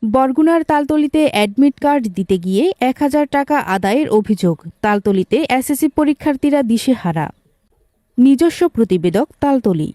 বরগুনার তালতলীতে admit card দিতে গিয়ে ১,০০০ টাকা আদায়ের অভিযোগ। তালতলীতে এসএসসি পরীক্ষার্থীরা দিশেহারা। নিজস্ব প্রতিবেদক তালতলী।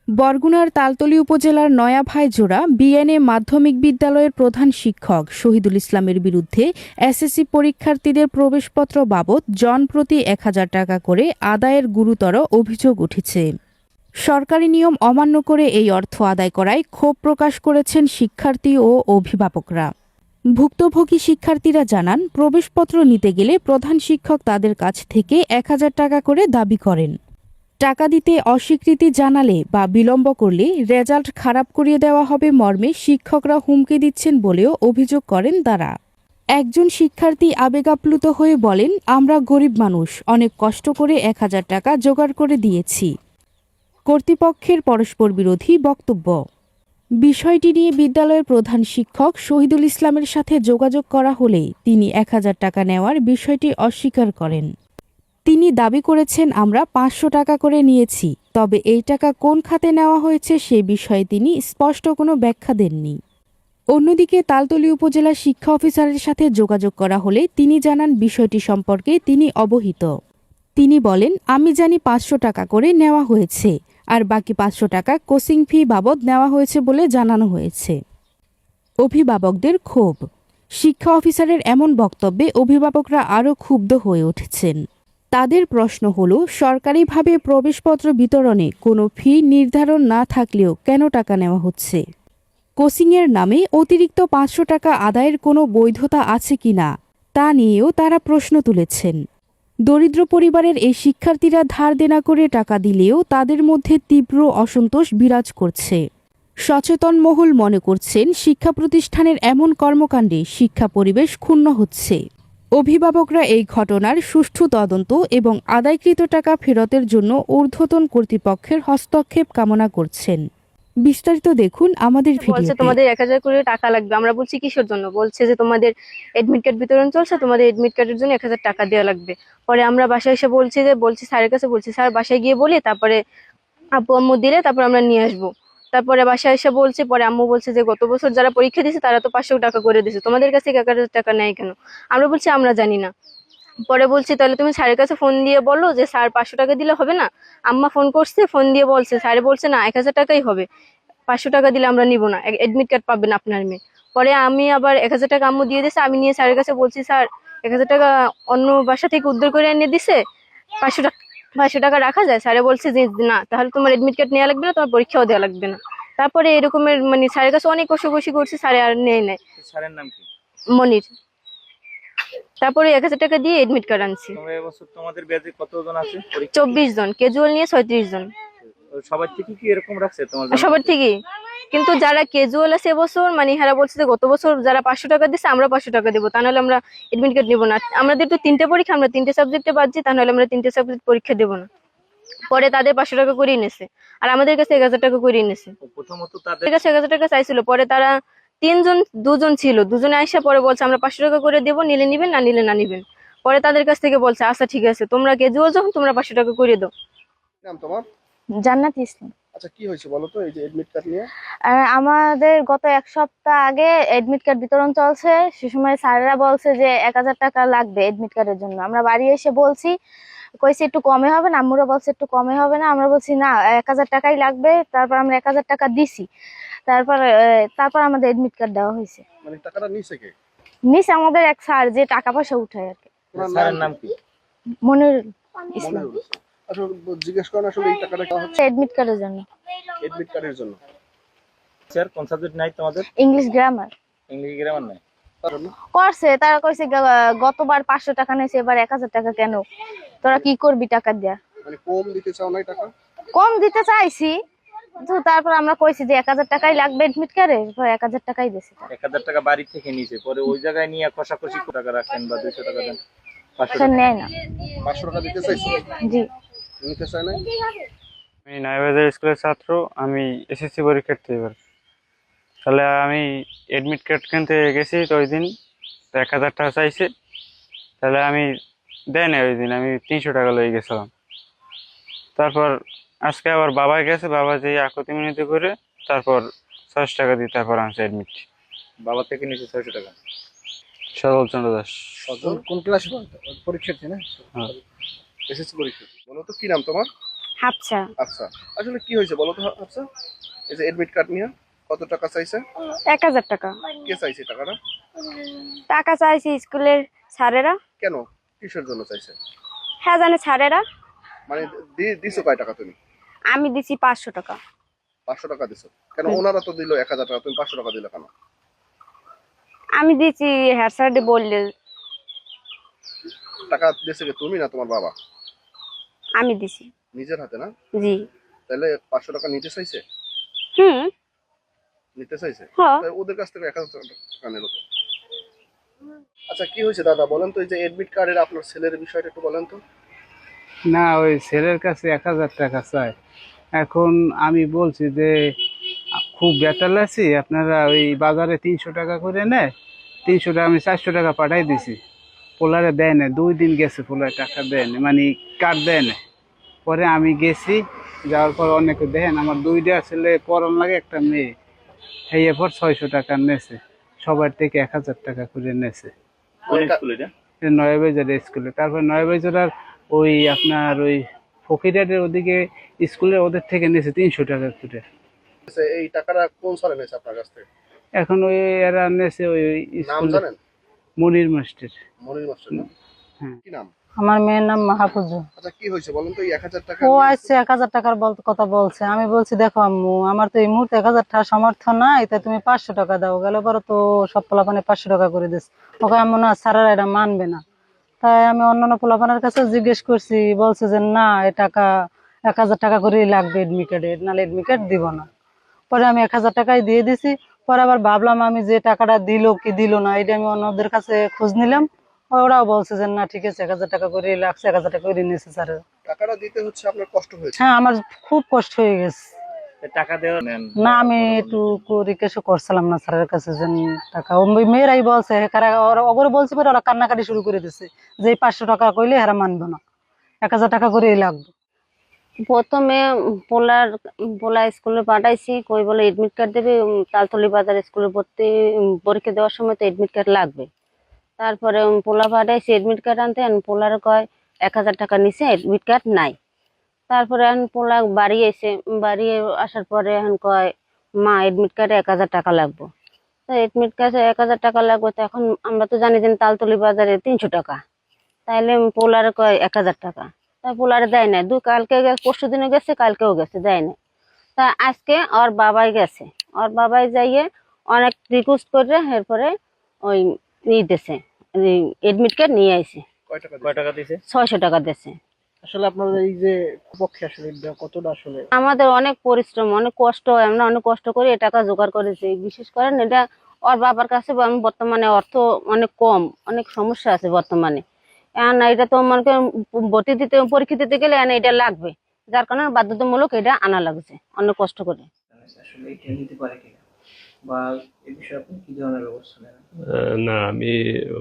বরগুনার তালতলী উপজেলার নয়াভাইজোড়া বিএনএ মাধ্যমিক বিদ্যালয়ের প্রধান শিক্ষক শহীদুল ইসলামের বিরুদ্ধে এসএসসি পরীক্ষার্থীদের প্রবেশপত্র বাবদ জনপ্রতি ১,০০০ টাকা করে আদায়ের গুরুতর অভিযোগ উঠেছে। সরকারি নিয়ম অমান্য করে এই অর্থ আদায় করায় ক্ষোভ প্রকাশ করেছেন শিক্ষার্থী ও অভিভাবকরা। ভুক্তভোগী শিক্ষার্থীরা জানান, প্রবেশপত্র নিতে গেলে প্রধান শিক্ষক তাদের কাছ থেকে ১,০০০ টাকা করে দাবি করেন। টাকা দিতে অস্বীকৃতি জানালে বা বিলম্ব করলে রেজাল্ট খারাপ করিয়ে দেওয়া হবে মর্মে শিক্ষকরা হুমকি দিচ্ছেন বলেও অভিযোগ করেন তারা। একজন শিক্ষার্থী আবেগাপ্লুত হয়ে বলেন, আমরা গরিব মানুষ, অনেক কষ্ট করে ১,০০০ টাকা জোগাড় করে দিয়েছি। কর্তৃপক্ষের পরস্পর বিরোধী বক্তব্য। বিষয়টি নিয়ে বিদ্যালয়ের প্রধান শিক্ষক শহীদুল ইসলামের সাথে যোগাযোগ করা হলে তিনি ১,০০০ টাকা নেওয়ার বিষয়টি অস্বীকার করেন। তিনি দাবি করেছেন, আমরা ৫০০ টাকা করে নিয়েছি, তবে এই টাকা কোন খাতে নেওয়া হয়েছে সে বিষয়ে তিনি স্পষ্ট কোনো ব্যাখ্যা দেননি। অন্যদিকে তালতলী উপজেলা শিক্ষা অফিসারের সাথে যোগাযোগ করা হলে তিনি জানান, বিষয়টি সম্পর্কে তিনি অবহিত। তিনি বলেন, আমি জানি ৫০০ টাকা করে নেওয়া হয়েছে, আর বাকি ৫০০ টাকা কোচিং ফি বাবদ নেওয়া হয়েছে বলে জানানো হয়েছে। অভিভাবকদের ক্ষোভ। শিক্ষা অফিসারের এমন বক্তব্যে অভিভাবকরা আরও ক্ষুব্ধ হয়ে উঠেছেন। তাদের প্রশ্ন হল, সরকারিভাবে প্রবেশপত্র বিতরণে কোনো ফি নির্ধারণ না থাকলেও কেন টাকা নেওয়া হচ্ছে? কোচিংয়ের নামে অতিরিক্ত ৫০০ টাকা আদায়ের কোনো বৈধতা আছে কিনা তা নিয়েও তারা প্রশ্ন তুলেছেন। দরিদ্র পরিবারের এই শিক্ষার্থীরা ধার দেনা করে টাকা দিলেও তাদের মধ্যে তীব্র অসন্তোষ বিরাজ করছে। সচেতন মহল মনে করছেন, শিক্ষা প্রতিষ্ঠানের এমন কর্মকাণ্ডে শিক্ষা পরিবেশ ক্ষুণ্ণ হচ্ছে। অভিভাবকরা এই ঘটনার সুষ্ঠু তদন্ত এবং আদায়কৃত টাকা ফেরতের জন্য ঊর্ধ্বতন কর্তৃপক্ষের হস্তক্ষেপ কামনা করছেন। বিস্তারিত দেখুন আমাদের ভিডিওতে। তোমাদের ১,০০০ করে টাকা লাগবে। আমরা বলছি কিসের জন্য? বলছে যে তোমাদের এডমিট কার্ড বিতরণ চলছে, তোমাদের এডমিট কার্ডের জন্য ১,০০০ টাকা দেওয়া লাগবে। পরে আমরা বাসায় এসে বলছি স্যারের কাছে, বলছি স্যার বাসায় গিয়ে বলি, তারপরে আপু আম্মু দিলে তারপর আমরা নিয়ে আসবো। তারপরে বাসায় এসে বলছে, পরে আম্মু বলছে যে গত বছর যারা পরীক্ষা দিয়েছে তারা তো ৫০০ টাকা করে দিয়েছে, তোমাদের কাছে ১,০০০ টাকা নেয় কেন? আমরা বলছি আমরা জানি না। পরে বলছি তাহলে তুমি স্যারের কাছে ফোন দিয়ে বলো যে স্যার ৫০০ টাকা দিলে হবে না। আম্মা ফোন করছে, ফোন দিয়ে বলছে, স্যারে বলছে না ১,০০০ টাকাই হবে, ৫০০ টাকা দিলে আমরা নিব না, এডমিট কার্ড পাবেন আপনার মেয়ে। পরে আমি আবার ১,০০০ টাকা আম্মু দিয়ে দিয়েছে, আমি নিয়ে স্যারের কাছে বলছি স্যার ১,০০০ টাকা অন্য বাসা থেকে উদ্ধার করে এনে দিছে, ৫০০ টাকা রাখা যায়? স্যারে বলছে যে না, তাহলে তোমার এডমিট কার্ড নেওয়া লাগবে না, তোমার পরীক্ষাও দেওয়া লাগবে না। তারপরে এরকমের মানে স্যারের কাছে অনেক কষাকষি করছে, স্যারে আর নেয় নাই। স্যারের নাম কি? মনির। তারপরে ১,০০০ টাকা দিয়ে এডমিট কার্ড আনছি। এবছর তোমাদের ব্যাচে কতজন আছে? ২৪ জন, ক্যাজুয়াল নিয়ে ৩৬ জন। সবার থেকে কি এরকম রাখছে তোমাদের? সবার থেকেই, কিন্তু যারা ক্যাজুয়াল আছে এবছর মানে হারা বলছে যে গত বছর যারা ৫০০ টাকা দিচ্ছে আমরা ৫০০ টাকা দেবো, তা নাহলে আমরা এডমিট কার্ড নেবো না। আমাদের তো ৩টে পরীক্ষা, আমরা ৩টে সাবজেক্টে বাদছি, তা নাহলে আমরা ৩টে সাবজেক্ট পরীক্ষা দেবো না। পরে তাদের ৫০০ টাকা করিয়ে নিয়েছে, আর আমাদের কাছে ১,০০০ টাকা করিয়ে নিয়েছে। প্রথমত তাদের কাছে ১,০০০ টাকা চাইছিল, পরে তারা দুজন ছিল, দুজনে আইসা পরে বলছে আমরা ৫০০ টাকা করে দেবো, নিলে নিবেন, না নিলে না নিবেন। পরে তাদের কাছ থেকে বলছে আচ্ছা ঠিক আছে, তোমরা ক্যাজুয়াল যখন তোমরা ৫০০ টাকা করে দাও। নাম তোমার? জান্নাত ইসলাম। আচ্ছা, কি হয়েছে বলো তো এই যে এডমিট কার্ড নিয়ে? আমাদের গত ১ সপ্তাহ আগে এডমিট কার্ড বিতরণ চলছে, সে সময় স্যারেরা বলছে যে ১,০০০ টাকা লাগবে এডমিট কার্ডের জন্য। আমরা বাড়ি এসে বলছি, কইছি একটু কমে হবে না, আম্মুরা বলছে একটু কমে হবে না, আমরা বলছি না ১,০০০ টাকাই লাগবে। তারপর আমরা ১,০০০ টাকা দিছি, তারপর আমাদের এডমিট কার্ড দেওয়া হয়েছে। মানে টাকাটা নিছে কে? নিছে আমাদের এক স্যার, যে টাকা পয়সা উঠায় আর কি। স্যারের নাম কি? মনিরুল ইসলাম। আচ্ছা, জিজ্ঞেস করেন আসলে এই টাকাটা কেন হচ্ছে? এডমিট কার্ডের জন্য। এডমিট কার্ডের জন্য। স্যার কোন সাবজেক্ট নাই তোমাদের? English grammar. ইংলিশ গ্রামার নাই করছে, তারা কইছে গতবার ৫০০ টাকা নিয়েছে, এবার ১,০০০ টাকা কেন? তোরা কি করবি টাকা দিয়া? মানে কম দিতে চাও নাই টাকা? কম দিতে চাইছি, তো তারপর আমরা কইছি যে ১,০০০ টাকাই লাগবে এডমিট কার্ডে, ১,০০০ টাকাই দিয়েছি। ১,০০০ টাকা বাড়ি থেকে নিয়েছে, পরে ওই জায়গায় নিয়ে কষাকষি টাকা রাখেন বা ২০০ টাকা দেন? ৫০০ টাকা নেয় না। ৫০০ টাকা দিতে চাইছো? জি। নিতে চাই নাই? আমি নয়াবাজার স্কুলের ছাত্র, আমি এসএসসি পরীক্ষার্থী। এবার তাহলে আমি এডমিট কার্ড কিনতে গেছি, তো ওই দিন ১,০০০ টাকা চাইছে, তাহলে আমি দেয় না, ওই দিন আমি ৩০০ টাকা লয়ে গেছিলাম। তারপর আজকে আবার বাবা গেছে, বাবা যে আকতি মিনতি করে তারপর ৬০ টাকা দিয়ে তারপর আনছে এডমিট। বাবা থেকে নিচে 600 টাকা। সরল চন্দ্র দাস। কোন ক্লাসে পরীক্ষার্থী না? হ্যাঁ। এসএসসি পরীক্ষা। বলো তো কি নাম তোমার? হাফসা। আচ্ছা, আসলে কি হয়েছে বলো তো আচ্ছা, এই যে এডমিট কার্ড নিয়ে কত টাকা চাইছে? 1000 টাকা। কে চাইছে টাকাটা? টাকা চাইছি স্কুলের স্যারেরা। কেন, কিসের জন্য চাইছে? হ্যাঁ জানে স্যারেরা। মানে দিছো কয় টাকা তুমি? আমি দিছি 500 টাকা। 500 টাকা দিছো কেন? ওনারা তো দিল 1000 টাকা, তুমি 500 টাকা দিলে কেন? আমি দিছি হেড স্যারটি বললে। টাকা দিয়েছে কি তুমি না তোমার বাবা? আমি দিছি। নিজের হাতে না? জি। তাহলে 500 টাকা নিতে চাইছে? হুম। নিতে চাইছে? হ্যাঁ। তাই ওদের কাছ থেকে 1000 টাকা নিল তো। আচ্ছা, কি হয়েছে দাদা বলেন তো, এই যে এডমিট কার্ডের আপনার ছেলের বিষয়টা একটু বলেন তো। না, ওই ছেলের কাছে 1000 টাকা চাই। এখন আমি বলছি যে খুব বেতাল আছি, আপনারা ওই বাজারে 300 টাকা করে নেয়, 300 টাকা আমি 400 টাকা পাঠাই দিছি। পোলারে দেয় না, 2 দিন গেছে পোলারে টাকা দেয় না, মানে কার্ড দেয় না। পরে আমি গেছি, যাওয়ার পর অনেকে দেখেন আমার 2টা ছেলে পড়ান লাগে, একটা মেয়ে, এই এরপর 600 টাকা নেছে, সবার থেকে 1000 টাকা করে নেছে। কোন স্কুলে এটা? নয়াবাজার স্কুলে। তারপর নয়াবাজার ওই আপনার ওই ফকিরাটের ওদিকে স্কুলে ওদের থেকে নিয়েছে 300 টাকা করে। এই টাকাটা কোন সালে নিয়েছে আপনার কাছ থেকে? এখন ওই এরা নিয়েছে ওই নাম স্কুলে জানেন? মনির মাস্টার। মনির মাস্টার না? হ্যাঁ। কি নাম? আমার মেয়ের নাম মাহফুজু। আচ্ছা, কি হয়েছে বলেন তো, এই 1000 টাকা ও আসছে 1000 টাকার কথা বলছে। আমি বলছি দেখো আম্মু, আমার তো এই মুহূর্তে 1000 টাকা সামর্থ্য নাই, তাই তুমি 500 টাকা দাও। গেল পরে তো সব পোলাপানে 500 টাকা করে দিস। ওকে আম্মু না, স্যারেরা এটা মানবে না। তাই আমি অন্যান্য পোলাপানের কাছে জিজ্ঞেস করছি, বলছে যে না, এ টাকা 1000 টাকা করেই লাগবে এডমিট কার্ডে, নাহলে এডমিট কার্ড দিব না। পরে আমি 1000 টাকাই দিয়ে দিছি। পরে আবার ভাবলাম আমি যে টাকাটা দিল কি দিল না, এটা আমি অন্যদের কাছে খোঁজ নিলাম। ওরাও বলছে যে না ঠিক আছে, 1000 টাকা করে লাগছে, 1000 টাকা করে নিয়েছে স্যার। টাকাটা দিতে হচ্ছে আপনার কষ্ট হয়েছে? হ্যাঁ, আমার খুব কষ্ট হয়ে গেছে। টাকা দেওয়া নেন? না, আমি একটু রিকোয়েস্ট করছিলাম না স্যারের কাছে যে টাকা, ওই মেয়েরাই বলছে, ওরা বলছে, পরে ওরা কান্নাকাটি শুরু করে দিচ্ছে যে এই 500 টাকা কইলে এরা মানবে না, 1000 টাকা করেই লাগবে। প্রথমে পোলা স্কুলে পাঠাইছি, কই বলে এডমিট কার্ড দেবে, তালতলি বাজার স্কুলে ভর্তি পরীক্ষা দেওয়ার সময় তো এডমিট কার্ড লাগবে। তারপরে পোলা পাঠাইছি এডমিট কার্ড আনতে, পোলার কয় 1000 টাকা নিচে এডমিট কার্ড নাই। তারপরে এখন পোলা বাড়ি এসে, বাড়ি আসার পরে এখন কয় মা এডমিট কার্ডে 1000 টাকা লাগবে। তো এডমিট কার্ডে 1000 টাকা লাগবে, তো এখন আমরা তো জানি যে তালতলি বাজারে 300 টাকা, তাইলে পোলার কয় 1000 টাকা। তা পোলারে দেয় নাই, কালকে পরশু দিনে গেছে, কালকেও গেছে, দেয় নাই। তা আজকে ওর বাবাই গেছে, ওর বাবাই যাইয়ে অনেক রিকোয়েস্ট করে এরপরে ওই দিতেছে, এডমিট কার্ড নিয়ে আইছে। কয় টাকা দিয়েছে? 600 টাকা দিয়েছে। আসলে আপনাদের এই যে পক্ষে আসলে কতটা আসলে আমাদের অনেক পরিশ্রম, অনেক কষ্ট হয়, আমরা অনেক কষ্ট করে এ টাকা জোগাড় করেছি। বিশেষ করেন এটা ওর বাবার কাছে বর্তমানে অর্থ অনেক কম, অনেক সমস্যা আছে বর্তমানে। এটা তো মনে করেন ভর্তি দিতে, পরীক্ষা দিতে গেলে এটা লাগবে, যার কারণে বাধ্যতামূলক এটা আনা লাগছে অনেক কষ্ট করে। আসলে এটা নিতে পারে কিনা বা এই বিষয়ে আপনি কি ধরনের ব্যবস্থা নেন? না, আমি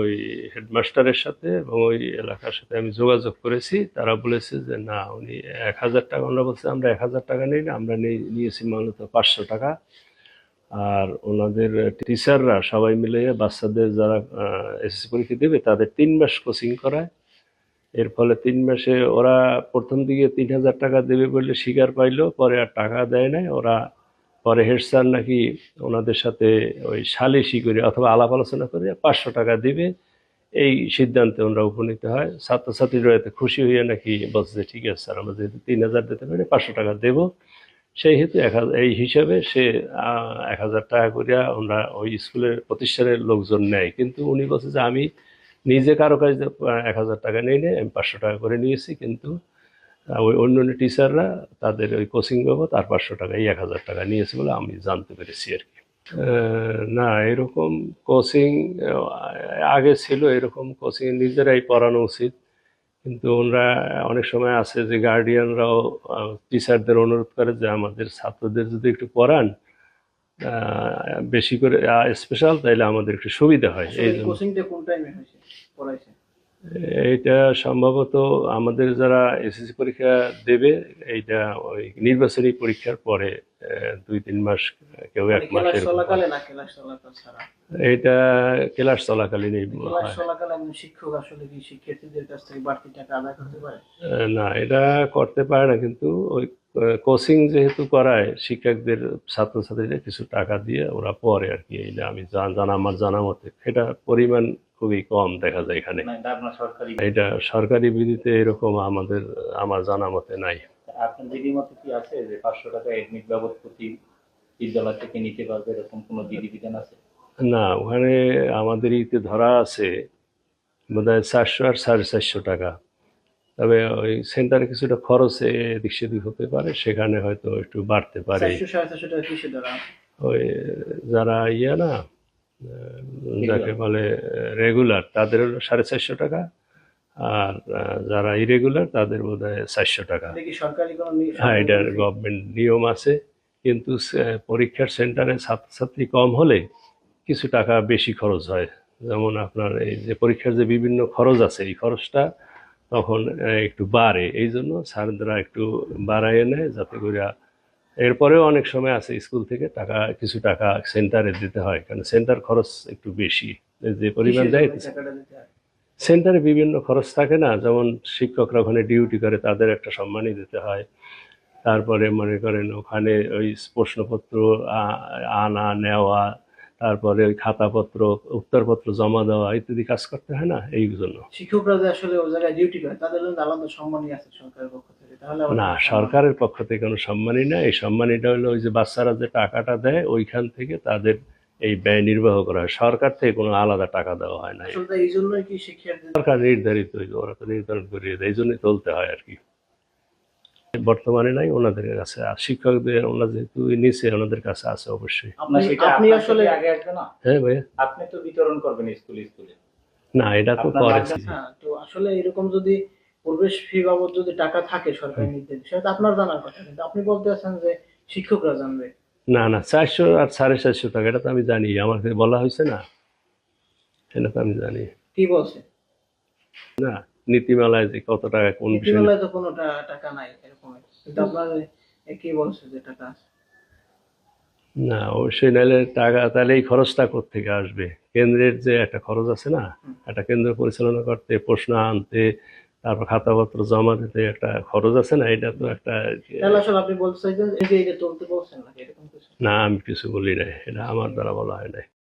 ওই হেডমাস্টারের সাথে এবং ওই এলাকার সাথে আমি যোগাযোগ করেছি। তারা বলেছে যে না, উনি 1000 টাকা, আমরা বলছি আমরা 1000 টাকা নেই না, আমরা নিয়েছি মূলত 500 টাকা। আর ওনাদের টিচাররা সবাই মিলে বাচ্চাদের যারা এসএসসি পরীক্ষা দেবে তাদের 3 মাস কোচিং করায়। এর ফলে 3 মাসে ওরা প্রথম দিকে 3000 টাকা দেবে বলে স্বীকার পাইলো, পরে আর টাকা দেয় নাই ওরা। পরে হেড স্যার নাকি ওনাদের সাথে ওই সালিশি করে অথবা আলাপ আলোচনা করে 500 টাকা দিবে, এই সিদ্ধান্তে ওনারা উপনীত হয়। ছাত্রছাত্রীরা এতে খুশি হয়ে নাকি বলছে যে ঠিক আছে স্যার, আমরা যেহেতু 3000 দিতে পারি 500 টাকা দেবো। সেই হেতু এই হিসাবে সে 1000 টাকা করে আমরা ওই স্কুলের প্রতিষ্ঠানের লোকজন নেয়। কিন্তু উনি বলছে যে আমি নিজে কারো কাছে 1000 টাকা নিয়ে আমি 500 টাকা করে নিয়েছি, কিন্তু ওই অন্য টিচাররা তাদের ওই কোচিং বাবদ আর 500 টাকা, এই 1000 টাকা নিয়েছে বলে আমি জানতে পেরেছি আর কি। না, এরকম কোচিং আগে ছিল, এরকম কোচিং নিজেরাই পড়ানো উচিত। কিন্তু ওনারা অনেক সময় আছে যে গার্ডিয়ানরাও টিচারদের অনুরোধ করে যে আমাদের ছাত্রদের যদি একটু পড়ান বেশি করে স্পেশাল, তাইলে আমাদের একটু সুবিধা হয়। এই জন্য কোচিংটা কোন টাইমে হয়েছে পড়াইছে? এইটা সম্ভবত আমাদের যারা এসএসসি পরীক্ষা দেবে, এইটা ওই নির্বাচনী পরীক্ষার পরে 2-3 মাস, কেউ 1 মাস ক্লাস এরকম চলাকালে হয়। না ক্লাস চলাকাল ছাড়া? এইটা ক্লাস চলাকালীনই ক্লাস হয়। চলাকালে একজন শিক্ষক আসলে কি শিক্ষার্থীদের কাছ থেকে বাড়তি টাকা আদায় করতে পারে? না, এটা করতে পারে না, কিন্তু ওই কোচিং যেহেতু করায় শিক্ষকদের, ছাত্রছাত্রীরা কিছু টাকা দিয়ে ওরা পড়ে আর কি। এইটা আমি আমার জানা মতে এটা পরিমাণ খুবই কম দেখা যায় এখানে। না, এটা আপনার সরকারি। এটা সরকারি বিধিতে এরকম আমার জানা মতে নাই। আপনার দিদি মতে কি আছে যে 500 টাকা এডমিট বাবদ প্রতি বিদ্যালয় থেকে নিতে পারবে, এরকম কোনো বিধিবিধান আছে? না, ওখানে আমাদের ইতে ধরা আছে বোধহয় 400 আর 450 টাকা। তবে ওই সেন্টারে কিছুটা খরচে এদিক সেদিক হতে পারে, সেখানে হয়তো একটু বাড়তে পারে। 400-450 টাকা কিসে ধরা? ওই যারা না, যাকে বলে রেগুলার, তাদের হলো 450 টাকা, আর যারা ইরেগুলার তাদের বোধহয় 400 টাকা। এটা কি সরকারি কোনো হ্যাঁ, এটার গভর্নমেন্ট নিয়ম আছে, কিন্তু পরীক্ষার সেন্টারে ছাত্রছাত্রী কম হলে কিছু টাকা বেশি খরচ হয়। যেমন আপনার এই যে পরীক্ষার যে বিভিন্ন খরচ আছে, এই খরচটা তখন একটু বাড়ে, এই জন্য স্যাররা একটু বাড়াইয়ে নেয়, যাতে করে এরপরেও অনেক সময় আছে স্কুল থেকে কিছু টাকা সেন্টারে দিতে হয়, কারণ সেন্টার খরচ একটু বেশি যে পরিমাণ দেয়। টাকাটা দিতে হয়? সেন্টারে বিভিন্ন খরচ থাকে না, যেমন শিক্ষকরা ওখানে ডিউটি করে, তাদের একটা সম্মানই দিতে হয়। তারপরে মনে করেন ওখানে ওই প্রশ্নপত্র আনা নেওয়া, তারপরে ওই খাতাপত্র, উত্তরপত্র জমা দেওয়া ইত্যাদি কাজ করতে হয় না, এই জন্য। শিক্ষকরা যে আসলে ওই জায়গায় ডিউটি করে তাদের জন্য আলাদা সম্মানই আছে সরকারের পক্ষ থেকে, তাহলে আবার না, সরকারের পক্ষ থেকে কোনো সম্মানই না। এই সম্মানীটা হলো ওই যে বাচ্চারা যে টাকাটা দেয়, ওইখান থেকে তাদের এই ব্যয় নির্বাহ করা হয়, সরকার থেকে কোনো আলাদা টাকা দেওয়া হয় না। আসলে এই জন্যই কি শিক্ষার্থীদের সরকার নির্ধারিত, ওরা তো নির্ধারণ করিয়ে দেয়, এই জন্যই চলতে হয় আর কি। বর্তমানে নাই ওনাদের কাছে, আর শিক্ষকদের ওনারা যেহেতু নিচে, ওনাদের কাছে আছে অবশ্যই। আপনি আসলে আগে আসবে না? হ্যাঁ ভাইয়া, আপনি তো বিতরণ করবেন স্কুলে। না এটা তো আপনার করেছি। হ্যাঁ, তো আসলে এরকম যদি প্রবেশ ফি বাবদ যদি টাকা থাকে সরকারি নির্দেশ, সেটা তো আপনার জানার কথা, কিন্তু আপনি বলতে আছেন যে শিক্ষকরা জানবে। না না, 400 আর 450 টাকা, এটা তো আমি জানি, আমাকে বলা হয়েছে না, এটা তো আমি জানি। কি বলছে? না, নীতিমালায় যে কত টাকা কোন বিষয়ে। নীতিমালায় তো কোনো টাকা নাই এরকম, কিন্তু আপনার কি বলছে যে টাকা আছে? না, অবশ্যই নাহলে টাকা, তাহলে এই খরচটা কোত্থেকে আসবে? কেন্দ্রের যে একটা খরচ আছে না, একটা কেন্দ্র পরিচালনা করতে, প্রশ্ন আনতে, তারপর খাতাপত্র জমা দিতে একটা খরচ আছে না, এটা তো একটা। তাহলে আসলে আপনি বলতে চাইছেন এই যে এটা চলতে বলছেন নাকি এরকম কিছু? না, আমি কিছু বলি নাই, এটা আমার দ্বারা বলা হয় নাই।